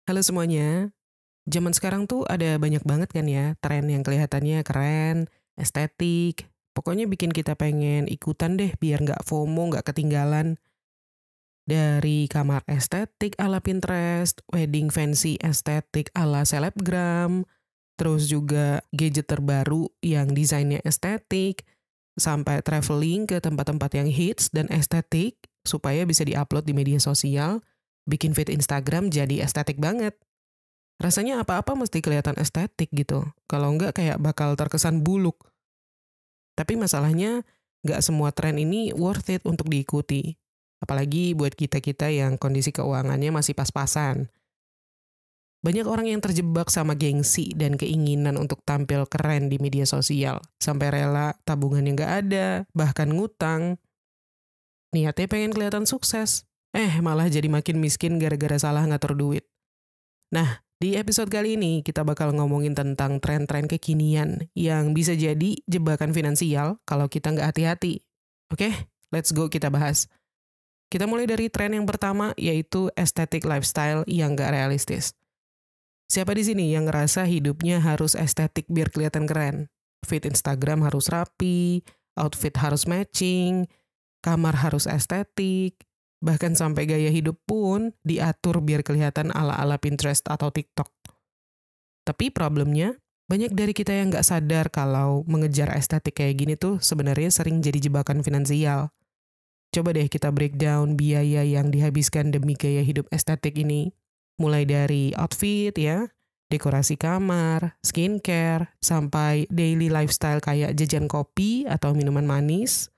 Halo semuanya, zaman sekarang tuh ada banyak banget kan ya tren yang kelihatannya keren, estetik, pokoknya bikin kita pengen ikutan deh biar nggak FOMO, nggak ketinggalan. Dari kamar estetik ala Pinterest, wedding fancy estetik ala selebgram, terus juga gadget terbaru yang desainnya estetik, sampai traveling ke tempat-tempat yang hits dan estetik supaya bisa diupload di media sosial, bikin feed Instagram jadi estetik banget. Rasanya apa-apa mesti kelihatan estetik gitu, kalau enggak kayak bakal terkesan buluk. Tapi masalahnya, nggak semua tren ini worth it untuk diikuti. Apalagi buat kita-kita yang kondisi keuangannya masih pas-pasan. Banyak orang yang terjebak sama gengsi dan keinginan untuk tampil keren di media sosial. Sampai rela tabungannya nggak ada, bahkan ngutang. Niatnya pengen kelihatan sukses. Malah jadi makin miskin gara-gara salah ngatur duit. Nah, di episode kali ini kita bakal ngomongin tentang tren-tren kekinian yang bisa jadi jebakan finansial kalau kita nggak hati-hati. Oke, let's go kita bahas. Kita mulai dari tren yang pertama yaitu aesthetic lifestyle yang nggak realistis. Siapa di sini yang ngerasa hidupnya harus estetik biar kelihatan keren? Feed Instagram harus rapi, outfit harus matching, kamar harus estetik, bahkan sampai gaya hidup pun diatur biar kelihatan ala-ala Pinterest atau TikTok. Tapi problemnya, banyak dari kita yang nggak sadar kalau mengejar estetik kayak gini tuh sebenarnya sering jadi jebakan finansial. Coba deh kita breakdown biaya yang dihabiskan demi gaya hidup estetik ini. Mulai dari outfit ya, dekorasi kamar, skincare, sampai daily lifestyle kayak jajan kopi atau minuman manis.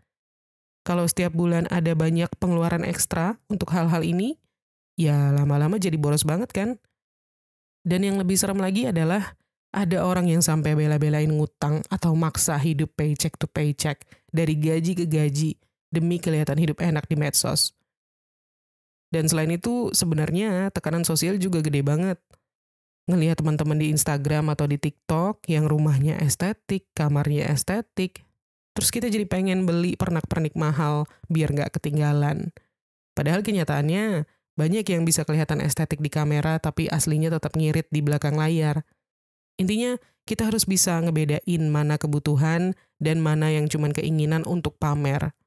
Kalau setiap bulan ada banyak pengeluaran ekstra untuk hal-hal ini, ya lama-lama jadi boros banget kan? Dan yang lebih serem lagi adalah ada orang yang sampai bela-belain ngutang atau maksa hidup paycheck to paycheck dari gaji ke gaji demi kelihatan hidup enak di medsos. Dan selain itu sebenarnya tekanan sosial juga gede banget. Ngelihat teman-teman di Instagram atau di TikTok yang rumahnya estetik, kamarnya estetik, terus kita jadi pengen beli pernak-pernik mahal biar nggak ketinggalan. Padahal kenyataannya, banyak yang bisa kelihatan estetik di kamera tapi aslinya tetap ngirit di belakang layar. Intinya, kita harus bisa ngebedain mana kebutuhan dan mana yang cuman keinginan untuk pamer.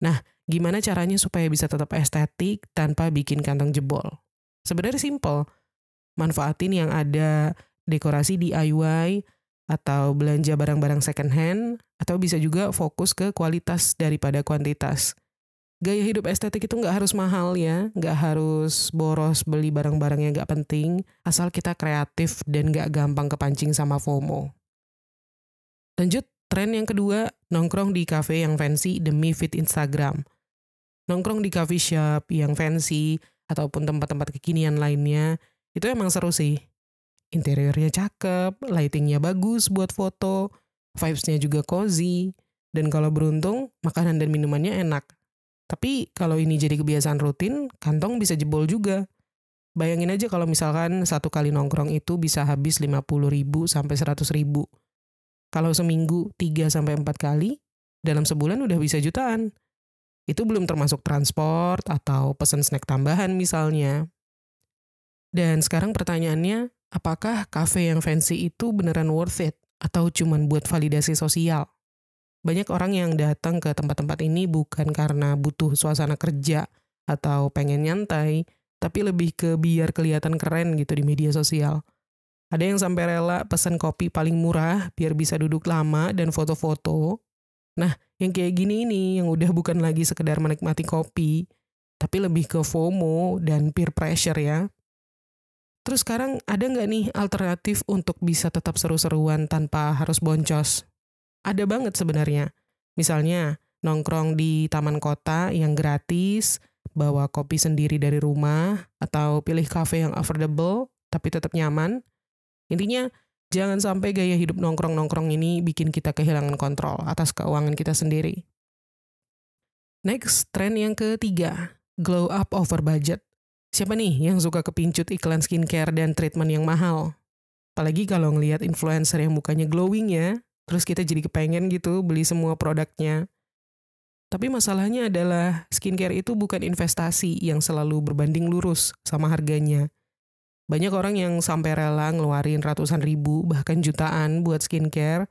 Nah, gimana caranya supaya bisa tetap estetik tanpa bikin kantong jebol? Sebenarnya simple, manfaatin yang ada dekorasi DIY, atau belanja barang-barang second hand, atau bisa juga fokus ke kualitas daripada kuantitas. Gaya hidup estetik itu nggak harus mahal ya, nggak harus boros beli barang-barang yang nggak penting, asal kita kreatif dan nggak gampang kepancing sama FOMO. Lanjut, tren yang kedua, nongkrong di cafe yang fancy demi feed Instagram. Nongkrong di coffee shop yang fancy, ataupun tempat-tempat kekinian lainnya, itu emang seru sih. Interiornya cakep, lightingnya bagus buat foto, vibes-nya juga cozy, dan kalau beruntung, makanan dan minumannya enak. Tapi kalau ini jadi kebiasaan rutin, kantong bisa jebol juga. Bayangin aja kalau misalkan satu kali nongkrong itu bisa habis 50.000 sampai 100.000. Kalau seminggu 3 sampai 4 kali, dalam sebulan udah bisa jutaan. Itu belum termasuk transport atau pesan snack tambahan misalnya. Dan sekarang pertanyaannya, apakah cafe yang fancy itu beneran worth it? Atau cuman buat validasi sosial? Banyak orang yang datang ke tempat-tempat ini bukan karena butuh suasana kerja atau pengen nyantai, tapi lebih ke biar kelihatan keren gitu di media sosial. Ada yang sampai rela pesan kopi paling murah biar bisa duduk lama dan foto-foto. Nah, yang kayak gini ini yang udah bukan lagi sekedar menikmati kopi, tapi lebih ke FOMO dan peer pressure ya. Terus sekarang ada nggak nih alternatif untuk bisa tetap seru-seruan tanpa harus boncos? Ada banget sebenarnya. Misalnya, nongkrong di taman kota yang gratis, bawa kopi sendiri dari rumah, atau pilih cafe yang affordable tapi tetap nyaman. Intinya, jangan sampai gaya hidup nongkrong-nongkrong ini bikin kita kehilangan kontrol atas keuangan kita sendiri. Next, tren yang ketiga, glow up over budget. Siapa nih yang suka kepincut iklan skincare dan treatment yang mahal? Apalagi kalau ngelihat influencer yang mukanya glowing ya, terus kita jadi kepengen gitu beli semua produknya. Tapi masalahnya adalah skincare itu bukan investasi yang selalu berbanding lurus sama harganya. Banyak orang yang sampai rela ngeluarin ratusan ribu bahkan jutaan buat skincare,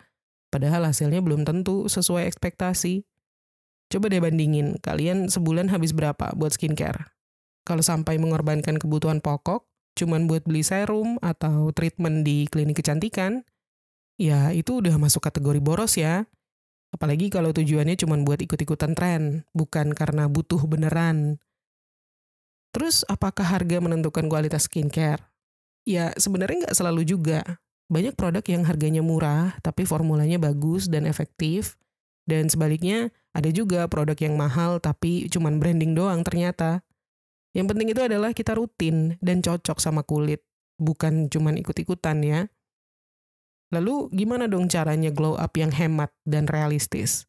padahal hasilnya belum tentu sesuai ekspektasi. Coba deh bandingin, kalian sebulan habis berapa buat skincare? Kalau sampai mengorbankan kebutuhan pokok, cuman buat beli serum atau treatment di klinik kecantikan, ya itu udah masuk kategori boros ya. Apalagi kalau tujuannya cuman buat ikut-ikutan tren, bukan karena butuh beneran. Terus apakah harga menentukan kualitas skincare? Ya sebenarnya nggak selalu juga. Banyak produk yang harganya murah, tapi formulanya bagus dan efektif. Dan sebaliknya, ada juga produk yang mahal tapi cuman branding doang ternyata. Yang penting itu adalah kita rutin dan cocok sama kulit, bukan cuman ikut-ikutan ya. Lalu gimana dong caranya glow up yang hemat dan realistis?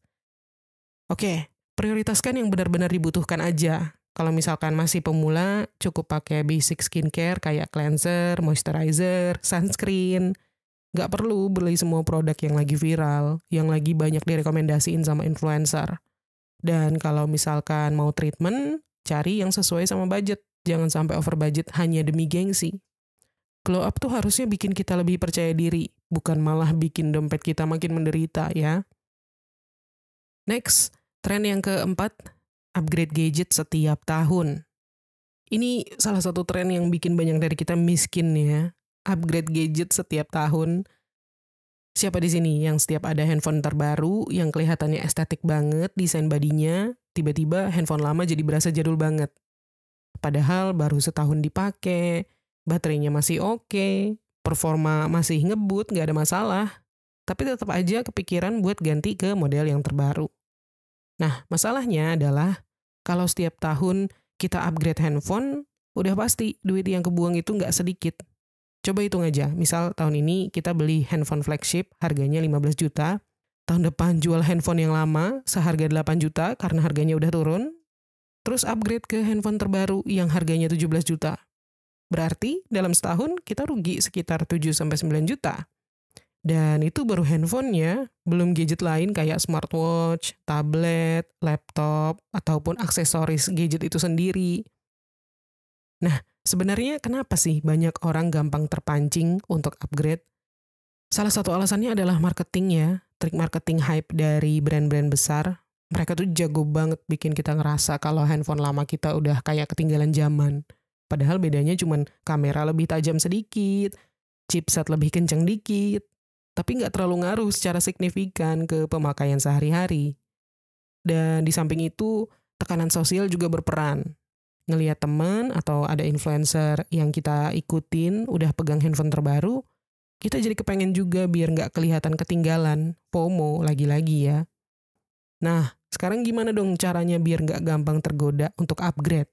Oke, prioritaskan yang benar-benar dibutuhkan aja. Kalau misalkan masih pemula, cukup pakai basic skincare kayak cleanser, moisturizer, sunscreen. Nggak perlu beli semua produk yang lagi viral, yang lagi banyak direkomendasiin sama influencer. Dan kalau misalkan mau treatment, cari yang sesuai sama budget. Jangan sampai over budget hanya demi gengsi. Glow up tuh harusnya bikin kita lebih percaya diri, bukan malah bikin dompet kita makin menderita ya. Next, tren yang keempat, upgrade gadget setiap tahun. Ini salah satu tren yang bikin banyak dari kita miskin ya. Upgrade gadget setiap tahun. Siapa di sini yang setiap ada handphone terbaru yang kelihatannya estetik banget desain badinya, tiba-tiba handphone lama jadi berasa jadul banget. Padahal baru setahun dipakai, baterainya masih oke, performa masih ngebut, nggak ada masalah. Tapi tetap aja kepikiran buat ganti ke model yang terbaru. Nah, masalahnya adalah kalau setiap tahun kita upgrade handphone, udah pasti duit yang kebuang itu nggak sedikit. Coba hitung aja, misal tahun ini kita beli handphone flagship harganya 15 juta, tahun depan jual handphone yang lama seharga 8 juta karena harganya udah turun, terus upgrade ke handphone terbaru yang harganya 17 juta. Berarti dalam setahun kita rugi sekitar 7-9 juta. Dan itu baru handphonenya, belum gadget lain kayak smartwatch, tablet, laptop, ataupun aksesoris gadget itu sendiri. Nah, sebenarnya kenapa sih banyak orang gampang terpancing untuk upgrade? Salah satu alasannya adalah marketing ya, trik marketing hype dari brand-brand besar. Mereka tuh jago banget bikin kita ngerasa kalau handphone lama kita udah kayak ketinggalan zaman. Padahal bedanya cuman kamera lebih tajam sedikit, chipset lebih kenceng dikit, tapi nggak terlalu ngaruh secara signifikan ke pemakaian sehari-hari. Dan di samping itu, tekanan sosial juga berperan. Ngelihat teman atau ada influencer yang kita ikutin udah pegang handphone terbaru, kita jadi kepengen juga biar nggak kelihatan ketinggalan, FOMO lagi-lagi ya. Nah, sekarang gimana dong caranya biar nggak gampang tergoda untuk upgrade?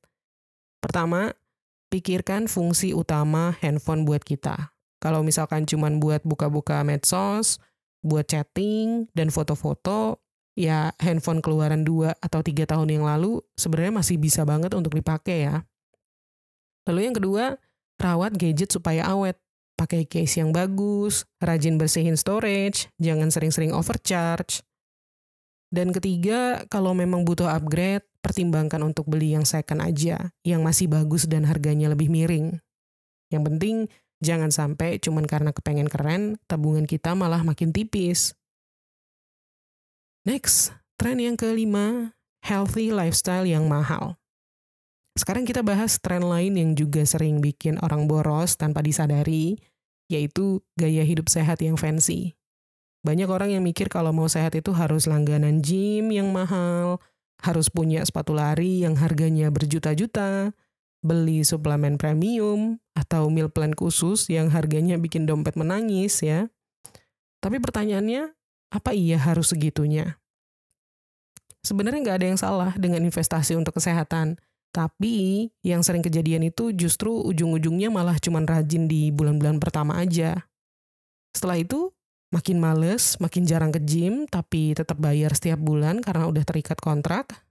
Pertama, pikirkan fungsi utama handphone buat kita. Kalau misalkan cuman buat buka-buka medsos, buat chatting, dan foto-foto, ya handphone keluaran 2 atau 3 tahun yang lalu sebenarnya masih bisa banget untuk dipakai ya. Lalu yang kedua, rawat gadget supaya awet. Pakai case yang bagus, rajin bersihin storage, jangan sering-sering overcharge. Dan ketiga, kalau memang butuh upgrade, pertimbangkan untuk beli yang second aja, yang masih bagus dan harganya lebih miring. Yang penting, jangan sampai cuman karena kepengen keren, tabungan kita malah makin tipis. Next, tren yang kelima, healthy lifestyle yang mahal. Sekarang kita bahas tren lain yang juga sering bikin orang boros tanpa disadari, yaitu gaya hidup sehat yang fancy. Banyak orang yang mikir kalau mau sehat itu harus langganan gym yang mahal, harus punya sepatu lari yang harganya berjuta-juta, beli suplemen premium, atau meal plan khusus yang harganya bikin dompet menangis ya. Tapi pertanyaannya, apa iya harus segitunya? Sebenarnya nggak ada yang salah dengan investasi untuk kesehatan. Tapi yang sering kejadian itu justru ujung-ujungnya malah cuman rajin di bulan-bulan pertama aja. Setelah itu, makin males, makin jarang ke gym, tapi tetap bayar setiap bulan karena udah terikat kontrak.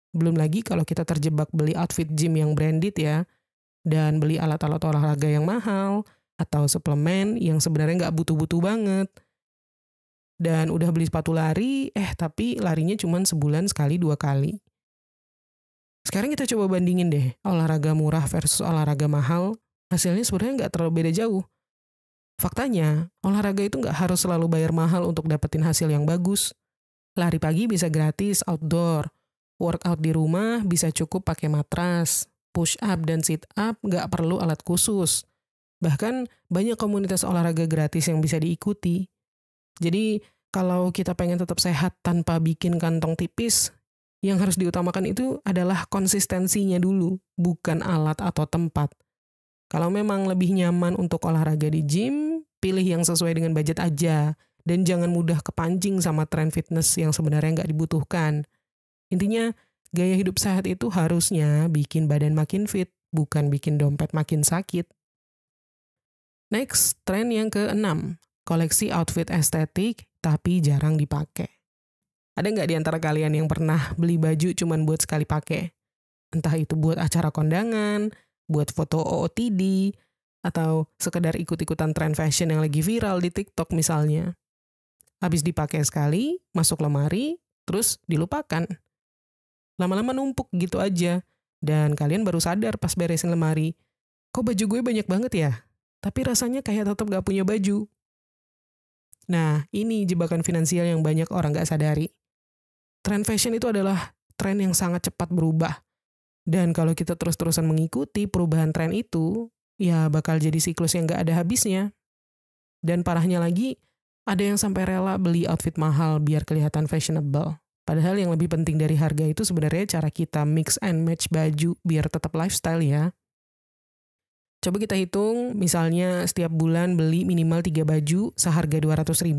Belum lagi kalau kita terjebak beli outfit gym yang branded ya, dan beli alat-alat olahraga yang mahal, atau suplemen yang sebenarnya nggak butuh-butuh banget. Dan udah beli sepatu lari, tapi larinya cuma sebulan sekali 2 kali. Sekarang kita coba bandingin deh, olahraga murah versus olahraga mahal. hasilnya sebenarnya nggak terlalu beda jauh. Faktanya, olahraga itu nggak harus selalu bayar mahal untuk dapetin hasil yang bagus. Lari pagi bisa gratis outdoor, workout di rumah bisa cukup pakai matras, push up dan sit up nggak perlu alat khusus. Bahkan banyak komunitas olahraga gratis yang bisa diikuti. Jadi kalau kita pengen tetap sehat tanpa bikin kantong tipis, yang harus diutamakan itu adalah konsistensinya dulu, bukan alat atau tempat. Kalau memang lebih nyaman untuk olahraga di gym, pilih yang sesuai dengan budget aja. Dan jangan mudah kepancing sama tren fitness yang sebenarnya nggak dibutuhkan. Intinya, gaya hidup sehat itu harusnya bikin badan makin fit, bukan bikin dompet makin sakit. Next, tren yang keenam, koleksi outfit estetik tapi jarang dipakai. Ada nggak di antara kalian yang pernah beli baju cuman buat sekali pakai? Entah itu buat acara kondangan, buat foto OOTD, atau sekedar ikut-ikutan tren fashion yang lagi viral di TikTok misalnya. Habis dipakai sekali, masuk lemari, terus dilupakan. Lama-lama numpuk gitu aja, dan kalian baru sadar pas beresin lemari, kok baju gue banyak banget ya? Tapi rasanya kayak tetap gak punya baju. Nah, ini jebakan finansial yang banyak orang gak sadari. Tren fashion itu adalah tren yang sangat cepat berubah. Dan kalau kita terus-terusan mengikuti perubahan tren itu, ya bakal jadi siklus yang gak ada habisnya. Dan parahnya lagi, ada yang sampai rela beli outfit mahal biar kelihatan fashionable. Padahal yang lebih penting dari harga itu sebenarnya cara kita mix and match baju biar tetap lifestyle ya. Coba kita hitung, misalnya setiap bulan beli minimal 3 baju seharga 200.000.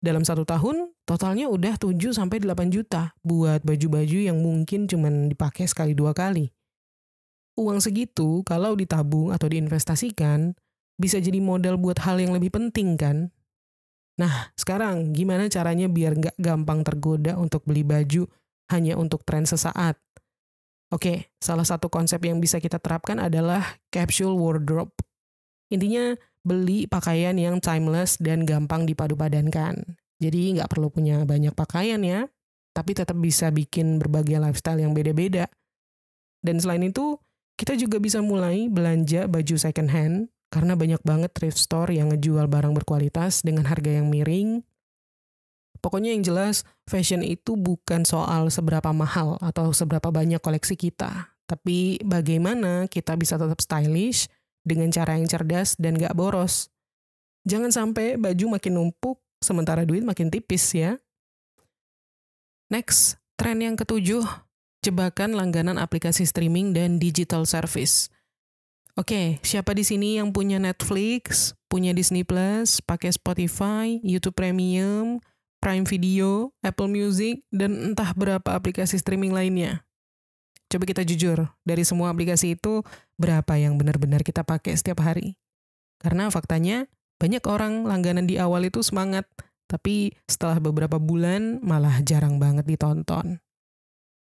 Dalam 1 tahun, totalnya udah 7-8 juta buat baju-baju yang mungkin cuma dipakai sekali 2 kali. Uang segitu, kalau ditabung atau diinvestasikan, bisa jadi modal buat hal yang lebih penting kan? Nah, sekarang gimana caranya biar nggak gampang tergoda untuk beli baju hanya untuk tren sesaat? Oke, salah satu konsep yang bisa kita terapkan adalah capsule wardrobe. Intinya, beli pakaian yang timeless dan gampang dipadu-padankan. Jadi nggak perlu punya banyak pakaian ya, tapi tetap bisa bikin berbagai lifestyle yang beda-beda. Dan selain itu, kita juga bisa mulai belanja baju second hand, karena banyak banget thrift store yang ngejual barang berkualitas dengan harga yang miring. Pokoknya yang jelas, fashion itu bukan soal seberapa mahal atau seberapa banyak koleksi kita. Tapi bagaimana kita bisa tetap stylish dengan cara yang cerdas dan gak boros. Jangan sampai baju makin numpuk, sementara duit makin tipis ya. Next, tren yang ketujuh, jebakan langganan aplikasi streaming dan digital service. Oke, siapa di sini yang punya Netflix, punya Disney Plus, pakai Spotify, YouTube Premium, Prime Video, Apple Music, dan entah berapa aplikasi streaming lainnya? Coba kita jujur, dari semua aplikasi itu, berapa yang benar-benar kita pakai setiap hari? Karena faktanya, banyak orang langganan di awal itu semangat, tapi setelah beberapa bulan malah jarang banget ditonton.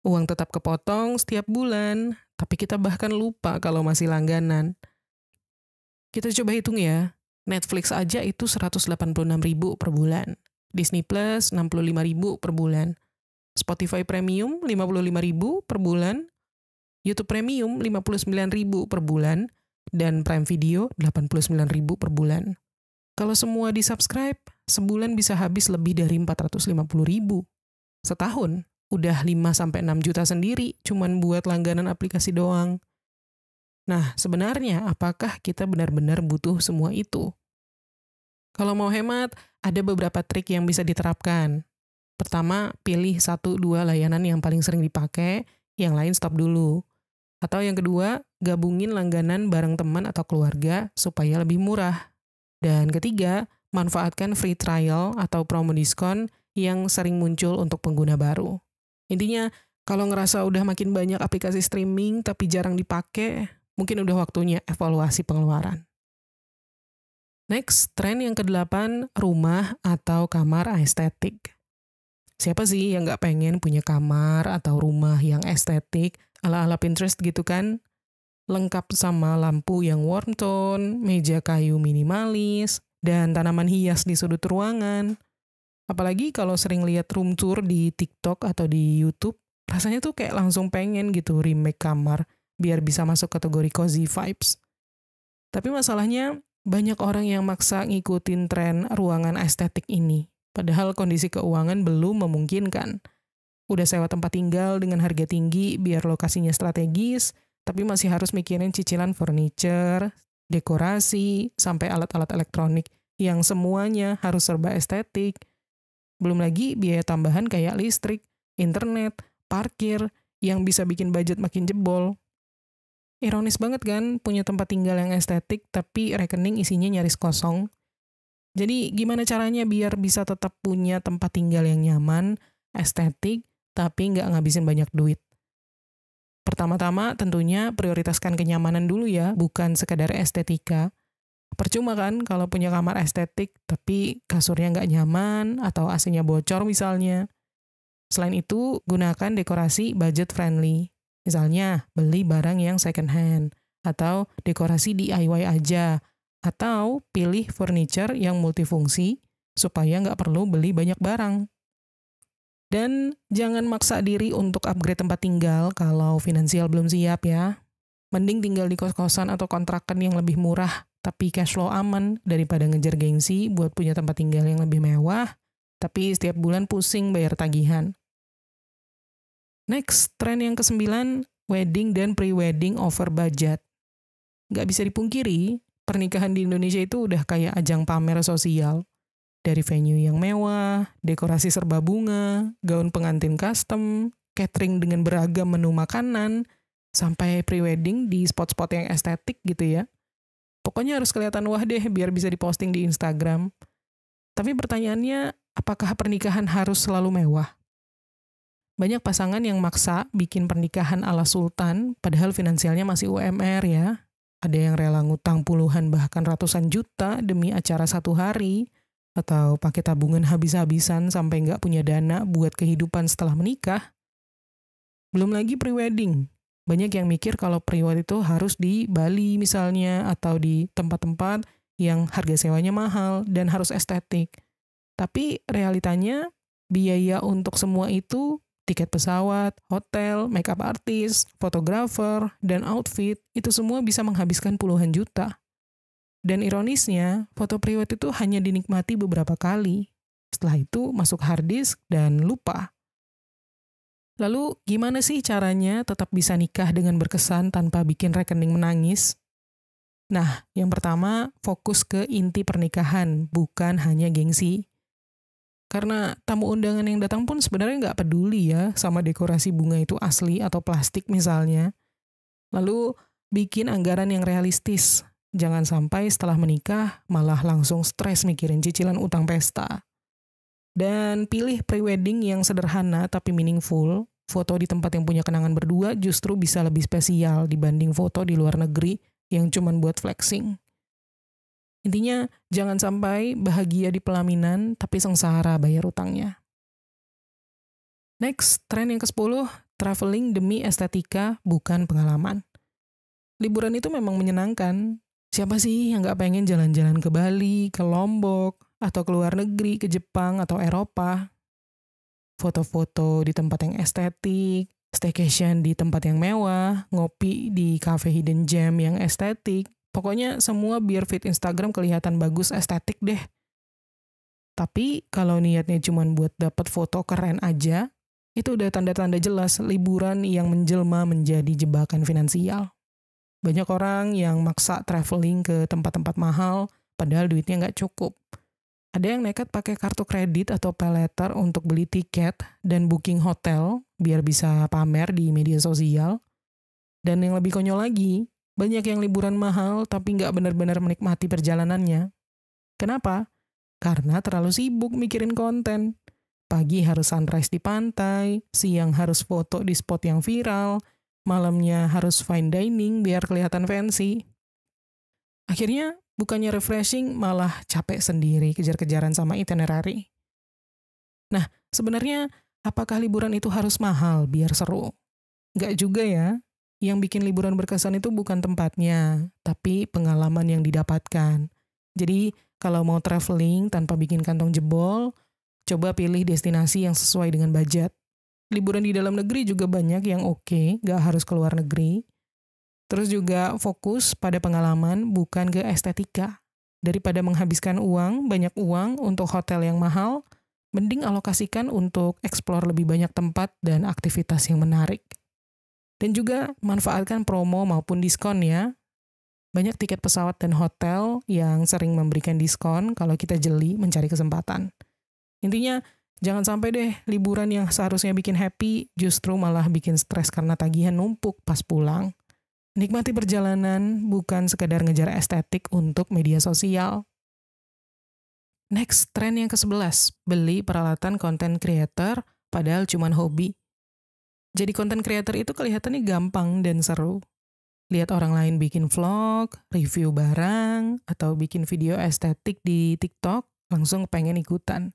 Uang tetap kepotong setiap bulan, tapi kita bahkan lupa kalau masih langganan. Kita coba hitung ya, Netflix aja itu 186.000 per bulan. Disney Plus 65.000 per bulan. Spotify Premium 55.000 per bulan. YouTube Premium 59.000 per bulan. Dan Prime Video 89.000 per bulan. Kalau semua di-subscribe, sebulan bisa habis lebih dari 450.000. Setahun, udah 5-6 juta sendiri cuman buat langganan aplikasi doang. Nah, sebenarnya apakah kita benar-benar butuh semua itu? Kalau mau hemat, ada beberapa trik yang bisa diterapkan. Pertama, pilih 1-2 layanan yang paling sering dipakai, yang lain stop dulu. Atau yang kedua, gabungin langganan bareng teman atau keluarga supaya lebih murah. Dan ketiga, manfaatkan free trial atau promo diskon yang sering muncul untuk pengguna baru. Intinya, kalau ngerasa udah makin banyak aplikasi streaming tapi jarang dipakai, mungkin udah waktunya evaluasi pengeluaran. Next, tren yang ke-8, rumah atau kamar estetik. Siapa sih yang nggak pengen punya kamar atau rumah yang estetik, ala-ala Pinterest gitu kan? Lengkap sama lampu yang warm tone, meja kayu minimalis, dan tanaman hias di sudut ruangan. Apalagi kalau sering lihat room tour di TikTok atau di YouTube, rasanya tuh kayak langsung pengen gitu remake kamar, biar bisa masuk kategori cozy vibes. Tapi masalahnya banyak orang yang maksa ngikutin tren ruangan estetik ini. Padahal kondisi keuangan belum memungkinkan. Udah sewa tempat tinggal dengan harga tinggi biar lokasinya strategis, tapi masih harus mikirin cicilan furniture, dekorasi, sampai alat-alat elektronik yang semuanya harus serba estetik. Belum lagi biaya tambahan kayak listrik, internet, parkir, yang bisa bikin budget makin jebol. Ironis banget kan, punya tempat tinggal yang estetik, tapi rekening isinya nyaris kosong. Jadi gimana caranya biar bisa tetap punya tempat tinggal yang nyaman, estetik, tapi nggak ngabisin banyak duit? Pertama-tama tentunya prioritaskan kenyamanan dulu ya, bukan sekadar estetika. Percuma kan kalau punya kamar estetik, tapi kasurnya nggak nyaman, atau AC-nya bocor misalnya. Selain itu, gunakan dekorasi budget friendly. Misalnya, beli barang yang second hand, atau dekorasi DIY aja, atau pilih furniture yang multifungsi, supaya nggak perlu beli banyak barang. Dan jangan maksa diri untuk upgrade tempat tinggal kalau finansial belum siap ya. Mending tinggal di kos-kosan atau kontrakan yang lebih murah, tapi cash flow aman daripada ngejar gengsi buat punya tempat tinggal yang lebih mewah, tapi setiap bulan pusing bayar tagihan. Next, tren yang ke-9, wedding dan pre-wedding over budget. Nggak bisa dipungkiri, pernikahan di Indonesia itu udah kayak ajang pamer sosial. Dari venue yang mewah, dekorasi serba bunga, gaun pengantin custom, catering dengan beragam menu makanan, sampai pre-wedding di spot-spot yang estetik gitu ya. Pokoknya harus kelihatan wah deh biar bisa diposting di Instagram. Tapi pertanyaannya, apakah pernikahan harus selalu mewah? Banyak pasangan yang maksa bikin pernikahan ala sultan, padahal finansialnya masih UMR ya. Ada yang rela ngutang puluhan bahkan ratusan juta demi acara satu hari, atau pakai tabungan habis-habisan sampai nggak punya dana buat kehidupan setelah menikah. Belum lagi pre-wedding. Banyak yang mikir kalau pre-wedding itu harus di Bali misalnya, atau di tempat-tempat yang harga sewanya mahal dan harus estetik. Tapi realitanya, biaya untuk semua itu, tiket pesawat, hotel, makeup artist, fotografer, dan outfit, itu semua bisa menghabiskan puluhan juta. Dan ironisnya, foto pre-wed itu hanya dinikmati beberapa kali. Setelah itu masuk hard disk dan lupa. Lalu gimana sih caranya tetap bisa nikah dengan berkesan tanpa bikin rekening menangis? Nah, yang pertama, fokus ke inti pernikahan, bukan hanya gengsi. Karena tamu undangan yang datang pun sebenarnya nggak peduli ya sama dekorasi bunga itu asli atau plastik misalnya. Lalu bikin anggaran yang realistis. Jangan sampai setelah menikah malah langsung stres mikirin cicilan utang pesta. Dan pilih pre-wedding yang sederhana tapi meaningful. Foto di tempat yang punya kenangan berdua justru bisa lebih spesial dibanding foto di luar negeri yang cuman buat flexing. Intinya, jangan sampai bahagia di pelaminan tapi sengsara bayar utangnya. Next, tren yang ke-10, traveling demi estetika bukan pengalaman. Liburan itu memang menyenangkan. Siapa sih yang nggak pengen jalan-jalan ke Bali, ke Lombok, atau ke luar negeri, ke Jepang atau Eropa? Foto-foto di tempat yang estetik, staycation di tempat yang mewah, ngopi di cafe hidden gem yang estetik. Pokoknya semua biar feed Instagram kelihatan bagus estetik deh. Tapi kalau niatnya cuma buat dapat foto keren aja, itu udah tanda-tanda jelas liburan yang menjelma menjadi jebakan finansial. Banyak orang yang maksa traveling ke tempat-tempat mahal, padahal duitnya nggak cukup. Ada yang nekat pakai kartu kredit atau pay later untuk beli tiket dan booking hotel biar bisa pamer di media sosial. Dan yang lebih konyol lagi, banyak yang liburan mahal tapi nggak benar-benar menikmati perjalanannya. Kenapa? Karena terlalu sibuk mikirin konten. Pagi harus sunrise di pantai, siang harus foto di spot yang viral, malamnya harus fine dining biar kelihatan fancy. Akhirnya, bukannya refreshing, malah capek sendiri kejar-kejaran sama itinerary. Nah, sebenarnya apakah liburan itu harus mahal biar seru? Nggak juga ya. Yang bikin liburan berkesan itu bukan tempatnya, tapi pengalaman yang didapatkan. Jadi, kalau mau traveling tanpa bikin kantong jebol, coba pilih destinasi yang sesuai dengan budget. Liburan di dalam negeri juga banyak yang oke, nggak harus ke luar negeri. Terus juga fokus pada pengalaman bukan ke estetika. Daripada menghabiskan banyak uang untuk hotel yang mahal, mending alokasikan untuk explore lebih banyak tempat dan aktivitas yang menarik. Dan juga manfaatkan promo maupun diskon ya. Banyak tiket pesawat dan hotel yang sering memberikan diskon kalau kita jeli mencari kesempatan. Intinya, jangan sampai deh liburan yang seharusnya bikin happy justru malah bikin stres karena tagihan numpuk pas pulang. Nikmati perjalanan bukan sekadar ngejar estetik untuk media sosial. Next, tren yang ke-11, beli peralatan content creator padahal cuman hobi. Jadi content creator itu kelihatannya gampang dan seru. Lihat orang lain bikin vlog, review barang, atau bikin video estetik di TikTok, langsung pengen ikutan.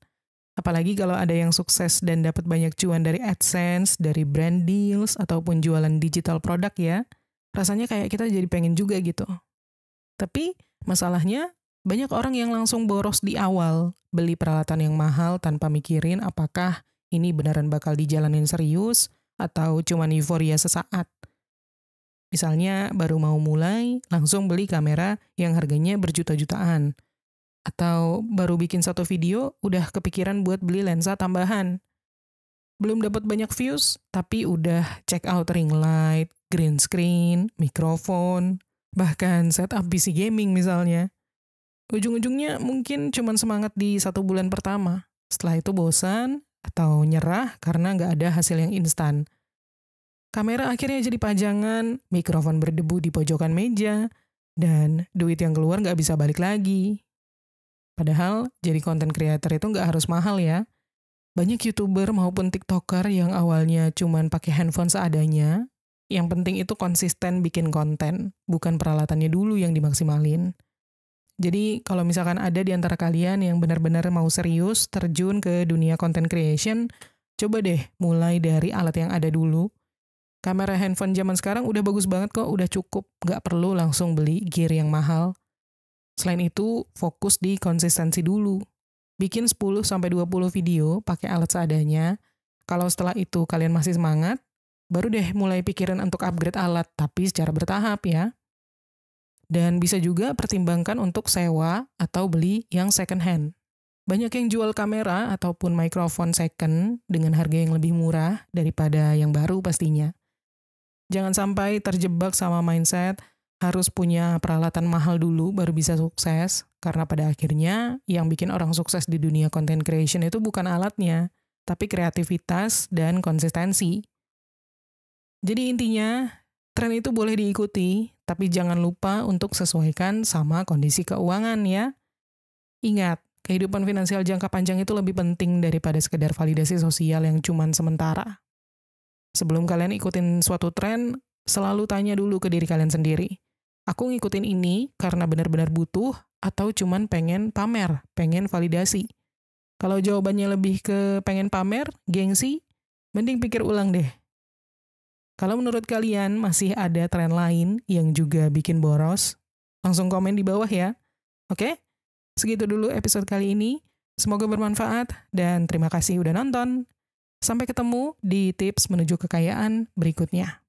Apalagi kalau ada yang sukses dan dapat banyak cuan dari AdSense, dari brand deals, ataupun jualan digital produk ya. Rasanya kayak kita jadi pengen juga gitu. Tapi masalahnya banyak orang yang langsung boros di awal, beli peralatan yang mahal tanpa mikirin apakah ini beneran bakal dijalanin serius atau cuman euforia sesaat. Misalnya baru mau mulai, langsung beli kamera yang harganya berjuta-jutaan. Atau baru bikin satu video, udah kepikiran buat beli lensa tambahan. Belum dapat banyak views, tapi udah check out ring light, green screen, mikrofon, bahkan setup PC gaming misalnya. Ujung-ujungnya mungkin cuman semangat di 1 bulan pertama. Setelah itu bosan atau nyerah karena nggak ada hasil yang instan. Kamera akhirnya jadi pajangan, mikrofon berdebu di pojokan meja, dan duit yang keluar nggak bisa balik lagi. Padahal jadi content creator itu nggak harus mahal ya. Banyak YouTuber maupun TikToker yang awalnya cuman pakai handphone seadanya, yang penting itu konsisten bikin konten, bukan peralatannya dulu yang dimaksimalin. Jadi kalau misalkan ada di antara kalian yang benar-benar mau serius terjun ke dunia content creation, coba deh mulai dari alat yang ada dulu. Kamera handphone zaman sekarang udah bagus banget kok, udah cukup, nggak perlu langsung beli gear yang mahal. Selain itu, fokus di konsistensi dulu. Bikin 10-20 video pakai alat seadanya. Kalau setelah itu kalian masih semangat, baru deh mulai pikiran untuk upgrade alat, tapi secara bertahap ya. Dan bisa juga pertimbangkan untuk sewa atau beli yang second hand. Banyak yang jual kamera ataupun mikrofon second dengan harga yang lebih murah daripada yang baru pastinya. Jangan sampai terjebak sama mindset harus punya peralatan mahal dulu baru bisa sukses, karena pada akhirnya yang bikin orang sukses di dunia content creation itu bukan alatnya, tapi kreativitas dan konsistensi. Jadi intinya, tren itu boleh diikuti, tapi jangan lupa untuk sesuaikan sama kondisi keuangan ya. Ingat, kehidupan finansial jangka panjang itu lebih penting daripada sekedar validasi sosial yang cuman sementara. Sebelum kalian ikutin suatu tren, selalu tanya dulu ke diri kalian sendiri. Aku ngikutin ini karena benar-benar butuh atau cuman pengen pamer, pengen validasi. Kalau jawabannya lebih ke pengen pamer, gengsi, mending pikir ulang deh. Kalau menurut kalian masih ada tren lain yang juga bikin boros, langsung komen di bawah ya. Oke? Segitu dulu episode kali ini. Semoga bermanfaat dan terima kasih udah nonton. Sampai ketemu di tips menuju kekayaan berikutnya.